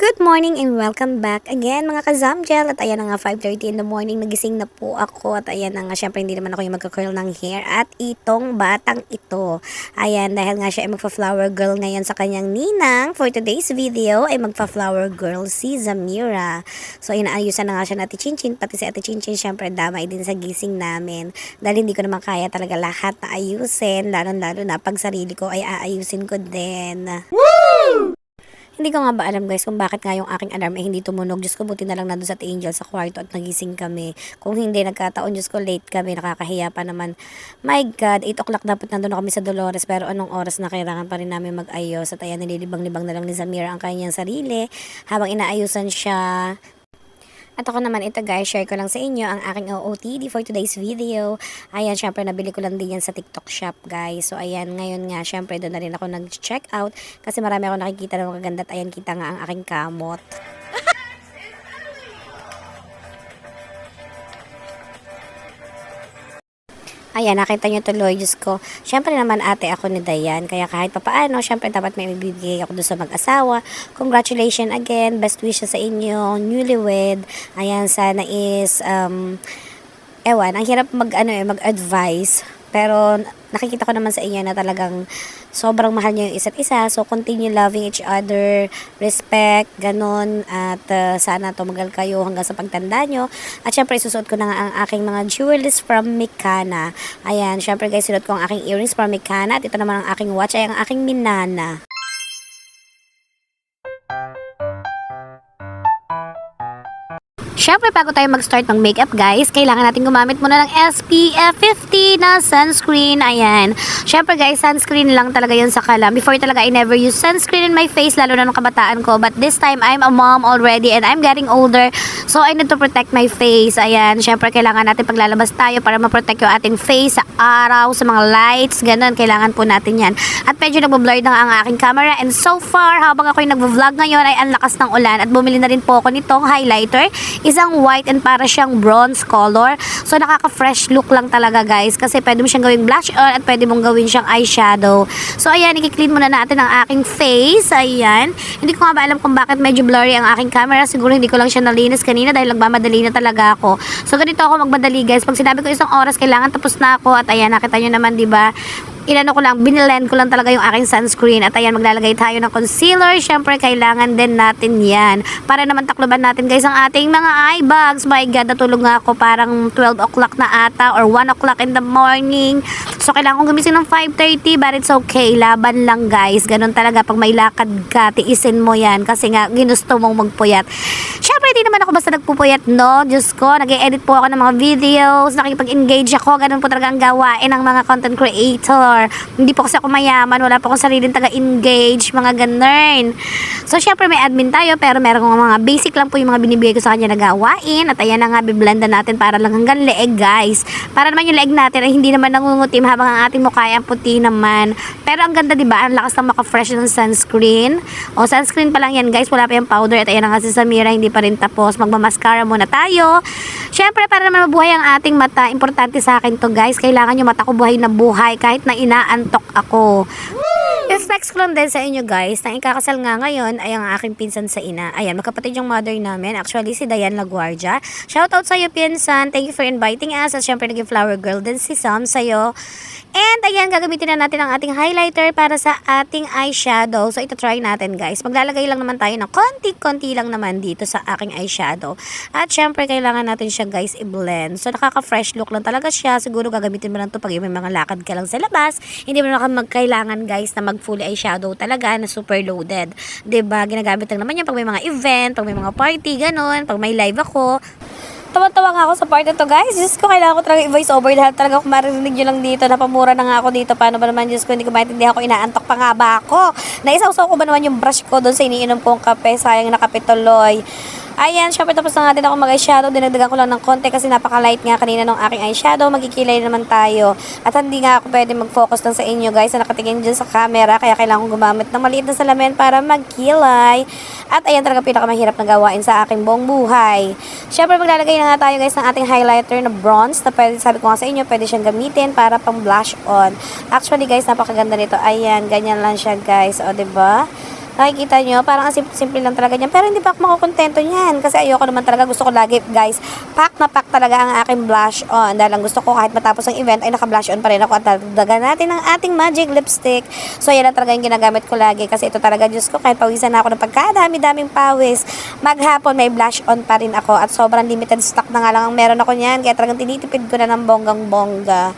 Good morning and welcome back again mga ka-Zamgel. At ayan na nga 5:30 in the morning, nagising na po ako. At ayan na nga, syempre hindi naman ako yung magka-curl ng hair. At itong batang ito, ayan, dahil nga siya ay magpa-flower girl ngayon sa kanyang ninang. For today's video ay magpa-flower girl si Zamira. So inaayusan na nga siya na Ate Chinchin, pati si Ate Chinchin syempre damay din sa gising namin. Dahil hindi ko naman kaya talaga lahat na ayusin, lalo na pag sarili ko ay aayusin ko din. Woo! Hindi ko nga ba alam guys kung bakit nga yung aking alarm ay hindi tumunog. Diyos ko, buti na lang nandun sa Angel sa kwarto at nagising kami. Kung hindi, nagkataon, Diyos ko, late kami, nakakahiya pa naman. My God, 8 o'clock dapat nandun na kami sa Dolores, pero anong oras na kailangan pa rin namin mag-ayos. At ayan, nililibang-libang na lang ni Zamira ang kanyang sarili habang inaayusan siya. At ako naman ito guys, share ko lang sa inyo ang aking OOTD for today's video. Ayan, syempre nabili ko lang din yan sa TikTok shop guys. So ayan, ngayon nga syempre doon na rin ako nag-check out kasi marami ako nakikita ng magaganda at ayan, kita nga ang aking kamot. Ayan, nakita nyo tuloy, Diyos ko. Siyempre naman ate ako ni Dayan, kaya kahit papaano, siyempre dapat may ibibigay ako doon sa mag-asawa. Congratulations again, best wishes sa inyo, newlywed. Ayan, sana is, ewan, ang hirap mag-advise. Pero nakikita ko naman sa inyo na talagang sobrang mahal niyo yung isa't isa. So, continue loving each other, respect, ganun. At sana tumagal kayo hanggang sa pagtanda nyo. At syempre, isusuot ko na nga ang aking mga jewelries from Mikana. Ayan, syempre guys, sinuot ko ang aking earrings from Mikana. At ito naman ang aking watch ay ang aking Minana. Syempre, bago tayo mag-start ng makeup guys, kailangan natin gumamit muna ng SPF 50 na sunscreen. Ayan. Syempre guys, sunscreen lang talaga yun sa kalam. Before talaga, I never use sunscreen in my face, lalo na nung kabataan ko. But this time, I'm a mom already and I'm getting older. So, I need to protect my face. Ayan. Syempre, kailangan natin paglalabas tayo para ma-protect yung ating face sa araw, sa mga lights. Ganun, kailangan po natin yan. At medyo nagbo-blur na nga ang aking camera. And so far, habang ako yung nagvo-vlog ngayon, ay ang lakas ng ulan. At bumili na rin po ako nitong highlighter. Isang white and para siyang bronze color. So, nakaka-fresh look lang talaga guys. Kasi pwede mo siyang gawing blush on at pwede mong gawin siyang eyeshadow. So, ayan, i-clean muna natin ang aking face. Ayan. Hindi ko nga ba alam kung bakit medyo blurry ang aking camera. Siguro hindi ko lang siya nalinis kanina dahil nagmamadali na talaga ako. So, ganito ako magmadali guys. Pag sinabi ko isang oras, kailangan tapos na ako. At ayan, nakita nyo naman, diba? Binilend ko lang talaga yung aking sunscreen. At ayan, maglalagay tayo ng concealer. Syempre, kailangan din natin yan. Para naman takloban natin guys ang ating mga eye bags. My God, natulog nga ako parang 12 o'clock na ata or 1 o'clock in the morning. So, kailangan kong gumising ng 5:30 but it's okay. Laban lang guys. Ganun talaga. Pag may lakad ka, tiisin mo yan. Kasi nga, ginusto mong magpuyat. Syempre, hindi naman ako basta nagpupuyat, no? Diyos ko, nag-e-edit po ako ng mga videos. Nakikipag-engage ako. Ganun po talaga ang gawain ng mga content creator. Hindi po kasi ako mayaman, wala po akong sariling taga-engage, mga ganun. So, syempre may admin tayo, pero meron kong mga basic lang po yung mga binibigay ko sa kanya na gawain. At ayan na nga, biblendan natin para lang hanggang leeg, guys. Para naman yung leeg natin ay hindi naman nangungutim habang ang ating mukha ay ang puti naman. Pero ang ganda, diba? Ang lakas ng maka-fresh ng sunscreen. O, sunscreen pa lang yan, guys. Wala pa yung powder. At ayan na nga si Samira, hindi pa rin tapos. Magmamaskara muna tayo. Syempre, para naman mabuhay ang ating mata, importante sa akin to, guys. Kailangan yung mata ko buhay na buhay kahit na inaantok ako. Reflex ko lang din sa inyo guys, na ikakasal nga ngayon ay ang aking pinsan sa ina. Ayan, magkapatid yung mother namin. Actually, si Dayan Laguardia. Shoutout sa'yo, pinsan. Thank you for inviting us. At syempre, naging flower girl din si Sam sa'yo. And ayan, gagamitin na natin ang ating highlighter para sa ating eyeshadow. So, ito try natin guys. Maglalagay lang naman tayo ng konti-konti lang naman dito sa aking eyeshadow. At syempre, kailangan natin siya guys i-blend. So, nakaka-fresh look lang talaga siya. Siguro gagamitin mo lang ito pag may mga lakad ka lang sa labas. Hindi mo na magkailangan guys na mag-full eyeshadow talaga na super loaded. 'Di ba? Ginagamit lang naman yan pag may mga event, pag may mga party, ganun, pag may live ako. Tawa-tawa nga ako sa part na to guys. Diyos ko, kailangan ko talaga i-voice over dahil talaga kung marinig nyo lang dito, napamura na nga ako dito. Paano ba naman, Diyos ko, hindi ko maintindihan ako, inaantok pa nga ba ako? Naisawsaw ko ba naman yung brush ko doon sa iniinom kong kape? Sayang na kape tuloy. Ayan, syempre tapos na nga din ako mag-eyeshadow. Dinagdagan ko lang ng konti kasi napaka-light nga kanina ng aking eyeshadow. Magkikilay naman tayo. At hindi nga ako pwede mag-focus lang sa inyo guys na nakatingin dyan sa camera. Kaya kailangan kong gumamit ng maliit na salamin para magkilay. At ayan talaga pinakamahirap na gawain sa aking buong buhay. Syempre maglalagay na nga tayo guys ng ating highlighter na bronze. Na pwede, sabi ko nga sa inyo, pwede siyang gamitin para pang blush on. Actually guys, napakaganda nito. Ayan, ganyan lang siya guys. O, diba? Nakikita nyo, parang ang simple lang talaga niyan. Pero hindi pa ako makukontento niyan. Kasi ayoko naman talaga. Gusto ko lagi, guys, pack na pack talaga ang aking blush on. Dahil lang gusto ko kahit matapos ang event ay naka-blush on pa rin ako. At dagdagan natin ang ating magic lipstick. So, yan lang talaga yung ginagamit ko lagi. Kasi ito talaga, Diyos ko, kahit pawisan na ako ng pagkadami-daming pawis. Maghapon, may blush on pa rin ako. At sobrang limited stock na nga lang ang meron ako niyan. Kaya talagang tinitipid ko na ng bonggang-bongga.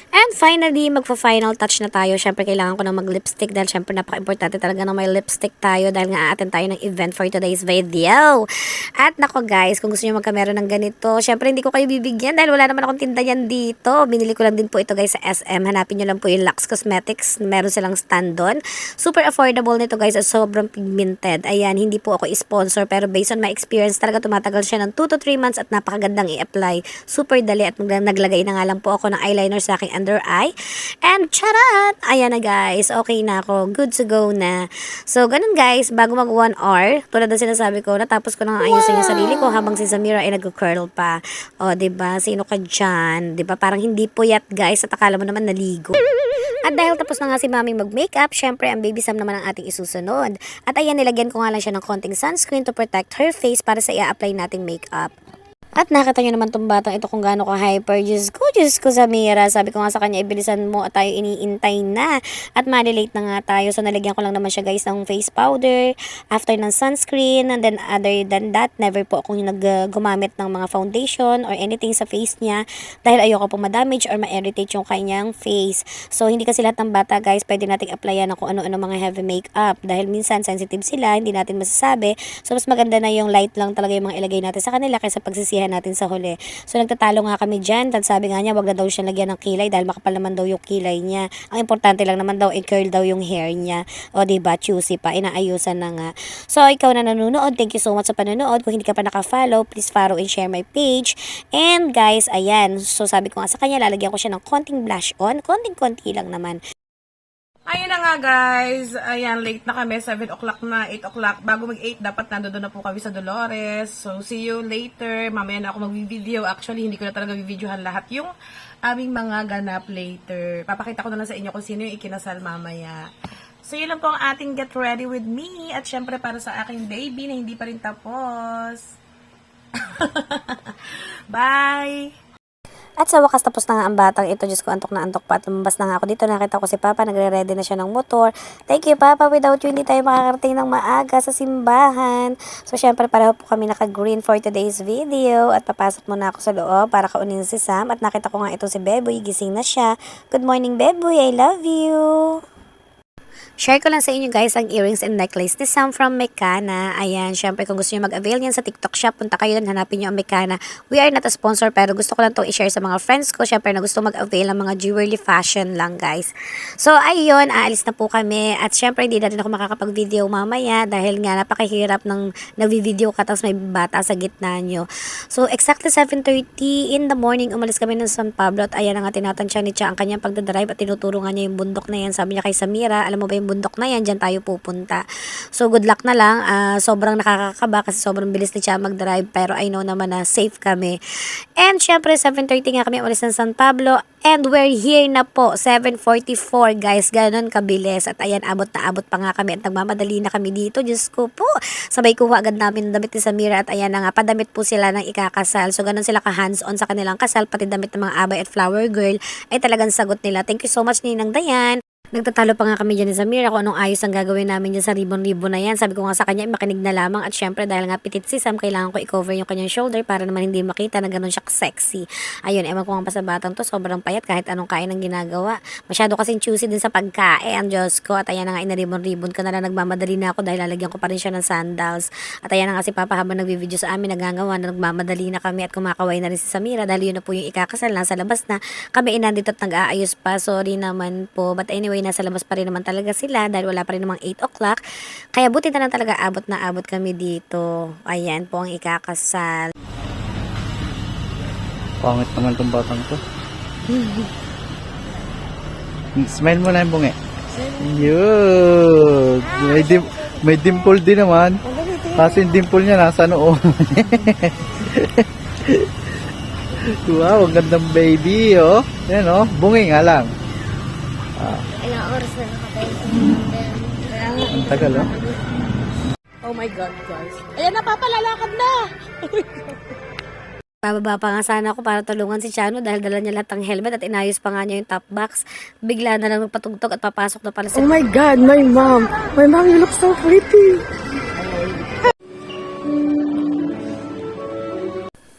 And finally, magpa-final touch na tayo. Syempre, kailangan ko na mag-lipstick dahil syempre napaka-importante talaga na may lipstick tayo dahil nga aaten tayo ng event for today's video. At nako guys, kung gusto nyo magkamera ng ganito, syempre hindi ko kayo bibigyan dahil wala naman akong tinda yan dito. Binili ko lang din po ito guys sa SM. Hanapin nyo lang po yung Lux Cosmetics. Meron silang stand doon. Super affordable nito guys at sobrang pigmented. Ayan, hindi po ako sponsor pero based on my experience talaga tumatagal siya ng 2 to 3 months at napakagandang i-apply. Super dali at naglagay na nga lang po ako ng eyeliner sa aking under eye. And charat! Ayan na guys. Okay na ako. Good to go na. So, ganun guys. Bago mag 1 hour, tulad na sinasabi ko, natapos ko nang ayusin yung sarili ko habang si Samira ay nag-curl pa. O, diba? Sino ka dyan? Diba? Parang hindi puyat guys at akala mo naman naligo. At dahil tapos na nga si Mami mag-makeup, syempre ang baby Sam naman ang ating isusunod. At ayan, nilagyan ko nga lang siya ng konting sunscreen to protect her face para sa i-apply nating makeup. At nakita nyo naman tong batang ito kung gaano ka-hyper. Diyos ko, Samira. Sabi ko nga sa kanya, ibilisan mo at tayo iniintay na. At malilate na nga tayo. So, nalagyan ko lang naman siya guys ng face powder, after ng sunscreen, and then other than that, never po akong gumamit ng mga foundation or anything sa face niya dahil ayoko po ma-damage or ma-irritate yung kanyang face. So, hindi kasi lahat ng bata guys, pwede nating applyan ng kung ano-ano mga heavy makeup dahil minsan sensitive sila, hindi natin masasabi. So, mas maganda na yung light lang talaga yung mga ilagay natin sa kanila kaysa pagsisihan natin sa huli. So, nagtatalo nga kami dyan. At sabi nga niya, wag na daw siya lagyan ng kilay dahil makapal naman daw yung kilay niya. Ang importante lang naman daw, i-curl daw yung hair niya. O, diba? Choosy pa. Inaayusan na nga. So, ikaw na nanonood, thank you so much sa panonood. Kung hindi ka pa naka-follow, please follow and share my page. And, guys, ayan. So, sabi ko nga sa kanya, lalagyan ko siya ng konting blush on. Konting-konti lang naman. Ayun na nga guys, ayan, late na kami, 7 o'clock na, 8 o'clock. Bago mag-8, dapat nandoon na po kami sa Dolores. So, see you later. Mamaya na ako mag-video. Actually, hindi ko na talaga videohan lahat yung aming mga ganap later. Papakita ko na lang sa inyo kung sino yung ikinasal mamaya. So, yun lang po ang ating get ready with me. At syempre, para sa aking baby na hindi pa rin tapos. Bye! At sa wakas tapos na nga ang batang ito. Diyos ko, antok na antok pa. At lumabas na nga ako dito. Nakita ko si Papa. Nagre-ready na siya ng motor. Thank you, Papa. Without you, hindi tayo makakarating ng maaga sa simbahan. So, syempre, pareho po kami naka-green for today's video. At papasok muna ako sa loob para kaunin si Sam. At nakita ko nga ito si Beboy. Gising na siya. Good morning, Beboy. I love you. Share ko lang sa inyo guys ang earrings and necklace ni Sam from Mekana. Ayan, syempre kung gusto niyo mag-avail yan sa TikTok shop, punta kayo doon, hanapin niyo ang Mekana. We are not a sponsor pero gusto ko lang itong i-share sa mga friends ko. Syempre na gusto mag-avail ng mga jewelry fashion lang guys. So ayun, aalis na po kami. At syempre hindi na rin ako makakapag-video mamaya dahil nga napakahirap ng nag-video ka tapos may bata sa gitna nyo. So exactly 7:30 in the morning, umalis kami ng San Pablo at ayan nga tinatansya ni Cha ang kanyang pagdadrive at tinuturo nga niya yung bundok na yan. Sabi niya kay Samira, alam mo ba yung bundok na yan, dyan tayo pupunta. So, good luck na lang. Sobrang nakakakaba kasi sobrang bilis ni Cha mag-drive pero I know naman na safe kami. And syempre, 7:30 nga kami ulit ng San Pablo and we're here na po, 7:44 guys, ganon kabilis. At ayan, abot na abot pa nga kami at nagmamadali na kami dito. Diyos ko po, sabay kuha agad namin ng damit ni Samira at ayan na nga, padamit po sila ng ikakasal. So, ganon sila ka-hands-on sa kanilang kasal, pati damit ng mga abay at flower girl ay talagang sagot nila. Thank you so much, Ninang Dayan. Nagtatalo pa nga kami dyan ni Samira kung anong ayos ang gagawin namin dyan sa ribbon-ribbon na yan. Sabi ko nga sa kanya, makinig na lamang at syempre dahil nga pitit si Sam, kailangan ko i-cover yung kanyang shoulder para naman hindi makita na gano'n siya sexy. Ayun, ewan ko nga pa sa batang to, sobrang payat kahit anong kain ang ginagawa. Masyado kasing choosy din sa pagkain, ang Diyos ko. At ayan na nga, ina-ribbon-ribbon ko na lang, nagmamadali na ako dahil lalagyan ko pa rin siya ng sandals. At ayan na nga si Papa habang nagvi-video sa amin, nagagawa na nagmamadali na kami at kumakaway na rin si Samira dahil yun na po yung ikakasal, nasa labas na. Kami inandito at nag-aayos pa, sorry naman po. But anyway, nasa labas pa rin naman talaga sila dahil wala pa rin namang 8 o'clock. Kaya buti na lang talaga abot na abot kami dito. Ayan po ang ikakasal. Pangit naman itong batang to. Smile mo na yung bungi. Yun. May dimple din naman. Kasi yung dimple niya nasa noo. Wow, ang gandang baby, oh. Yan, oh. Bungi nga lang. Ilang oras na nakatayo sa Ang tagal, oh. Oh my God, guys. Ayan na, papalalakad na! Bababa pa nga sana ako para tulungan si Chano dahil dala niya lahat ng helmet at inayos pa nga niya yung top box. Bigla na lang magpatugtog at papasok na pala si... Oh my God, my mom! My mom, you look so pretty!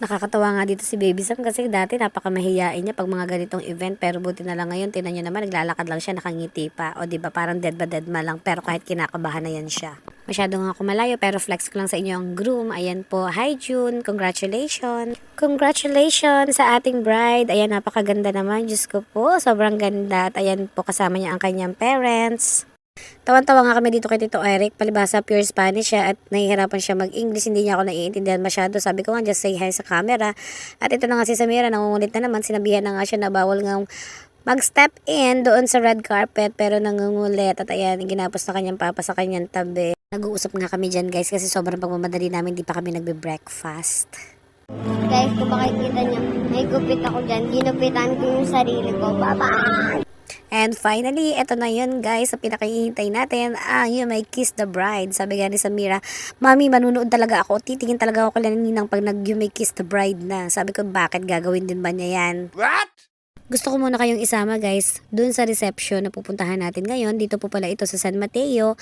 Nakakatawa nga dito si Baby Sam kasi dati napakamahiyain niya pag mga ganitong event, pero buti na lang ngayon, tinan niyo naman, naglalakad lang siya, nakangiti pa. O diba, parang dead ba dead ma lang, pero kahit kinakabahan na yan siya. Masyado nga ako malayo, pero flex ko lang sa inyo ang groom. Ayan po, hi June, congratulations. Congratulations sa ating bride. Ayan, napakaganda naman, Diyos ko po, sobrang ganda. At ayan po, kasama niya ang kanyang parents. Tawan-tawa nga kami dito kay Tito Eric, palibasa pure Spanish siya at nahihirapan siya mag-English, hindi niya ako naiintindihan masyado. Sabi ko nga, just say hi sa camera. At ito na nga si Samira, nangungulit na naman, sinabihan na nga siya na bawal nga mag-step in doon sa red carpet, pero nangungulit. At ayan, ginapos na kanyang papa sa kanyang tabi. Nag-uusap nga kami dyan guys kasi sobrang pagmamadali namin, di pa kami nagbe-breakfast. Guys, kung makikita nyo, may gupit ako dyan. Ginupitan ko yung sarili ko. Bye-bye! And finally, eto na yun guys, sa pinakahihintay natin, yun, may Kiss the Bride. Sabi nga ni Samira, Mami, manunood talaga ako, titingin talaga ako kala ninang pag you may Kiss the Bride na. Sabi ko, bakit gagawin din ba niya yan? What? Gusto ko muna kayong isama guys, dun sa reception na pupuntahan natin ngayon. Dito po pala ito sa San Mateo,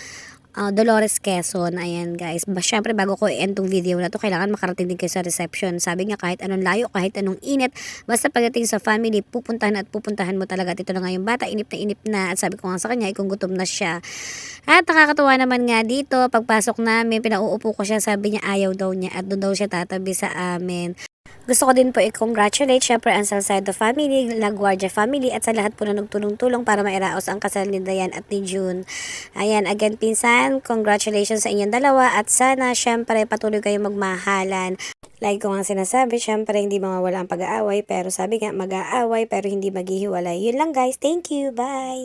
Dolores, Quezon. Ayan guys. Syempre bago ko i-end tong video na to, kailangan makarating din kayo sa reception. Sabi nga kahit anong layo, kahit anong init, basta pagdating sa family, pupuntahan mo talaga. At ito na nga yung bata, inip na. At sabi ko nga sa kanya, kung gutom na siya. At nakakatuwa naman nga dito, pagpasok namin, pinauupo ko siya, sabi niya ayaw daw niya at doon daw siya tatabi sa amin. Gusto ko din po i-congratulate syempre ang Salcedo family, La Guardia family at sa lahat po na nagtulong-tulong para mairaos ang kasal ni Dayan at ni June. Ayan, again pinsan, congratulations sa inyong dalawa at sana syempre patuloy kayong magmahalan. Like ko nga sinasabi, syempre hindi mawawala ang pag-aaway pero sabi nga mag-aaway pero hindi maghihiwalay. Yun lang guys, thank you, bye!